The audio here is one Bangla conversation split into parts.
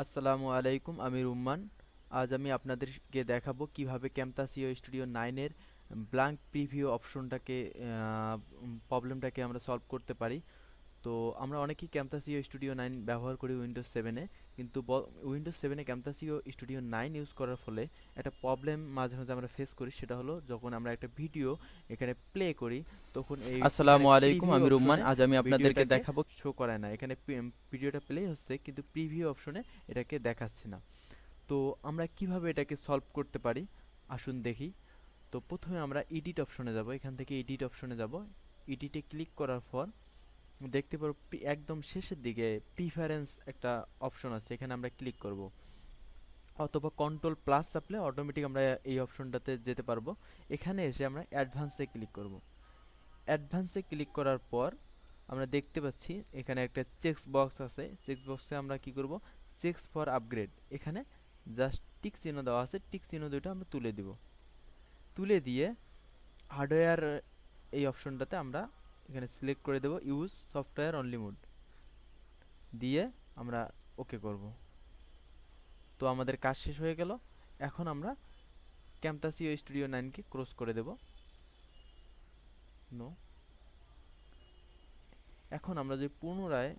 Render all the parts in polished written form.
আসসালামু আলাইকুম, আমি রুম্মান। আজ আমি আপনাদেরকে দেখাবো কিভাবে ক্যামতাসিও স্টুডিও 9 এর ব্ল্যাঙ্ক প্রিভিউ অপশনটাকে প্রবলেমটাকে আমরা সলভ করতে পারি। তো আমরা অনেকেই ক্যামতাসিও স্টুডিও 9 ব্যবহার করি উইন্ডোজ 7-এ, কিন্তু উইন্ডোজ 7-এ ক্যামতাসিও স্টুডিও 9 ইউজ করার ফলে একটা প্রবলেম মাঝে মাঝে আমরা ফেস করি। সেটা হলো যখন আমরা একটা ভিডিও এখানে প্লে করি, তখন এই এখানে আসসালামু আলাইকুম, প্রিভিউ আমি রুম্মান। অপশনে আজ আমি আপনাদেরকে ভিডিওটাকে দেখাবো। শো করায় না। এখানে ভিডিওটা প্লে হচ্ছে কিন্তু প্রিভিউ অপশনে এটাকে দেখাচ্ছে না। তো আমরা কিভাবে এটাকে সলভ করতে পারি আসুন দেখি। তো প্রথমে আমরা এডিট অপশনে যাব, এখান থেকে এডিট অপশনে যাব। এডিটে ক্লিক করার পর দেখতে পারো একদম শেষের দিকে প্রিফারেন্স একটা অপশন আছে, এখানে আমরা ক্লিক করব, অথবা কন্ট্রোল প্লাস চাপলে অটোমেটিক আমরা এই অপশনটাতে যেতে পারবো। এখানে এসে আমরা অ্যাডভান্সে ক্লিক করব। অ্যাডভান্সে ক্লিক করার পর আমরা দেখতে পাচ্ছি এখানে একটা চেকস বক্স আছে। চেকস বক্সে আমরা কি করব, চেকস ফর আপগ্রেড, এখানে জাস্ট টিক চিহ্ন দেওয়া আছে, টিক চিহ্ন দুটো আমরা তুলে দিব। তুলে দিয়ে হার্ডওয়্যার এই অপশনটাতে আমরা এখানে সিলেক্ট করে দেব ইউজ সফটওয়্যার অনলি মোড দিয়ে আমরা ওকে করব। তো আমাদের কাজ শেষ হয়ে গেল। এখন আমরা ক্যামতাসিও স্টুডিও 9 কে ক্লোজ করে দেব। নো। এখন আমরা যদি পুনরায়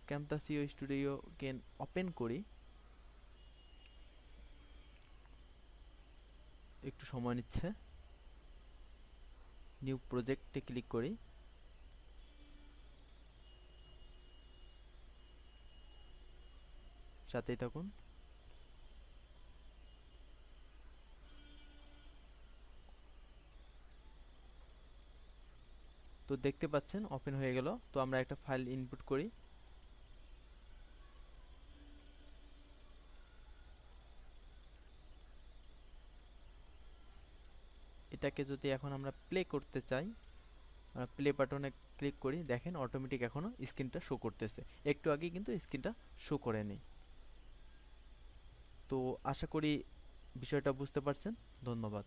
ক্যামতাসিও স্টুডিওকে ওপেন করি, একটু সময় নিচ্ছে। নিউ প্রজেক্টে ক্লিক করি, সাথেই থাকুন। তো দেখতে পাচ্ছেন ওপেন হয়ে গেল। তো আমরা একটা ফাইল ইনপুট করি। এটাকে যদি এখন আমরা প্লে করতে চাই, আমরা প্লে বাটনে ক্লিক করি, দেখেন অটোমেটিক এখনো স্ক্রিনটা শো করতেছে। একটু আগে কিন্তু স্ক্রিনটা শো করেনি। তো আশা করি বিষয়টা বুঝতে পারছেন। ধন্যবাদ।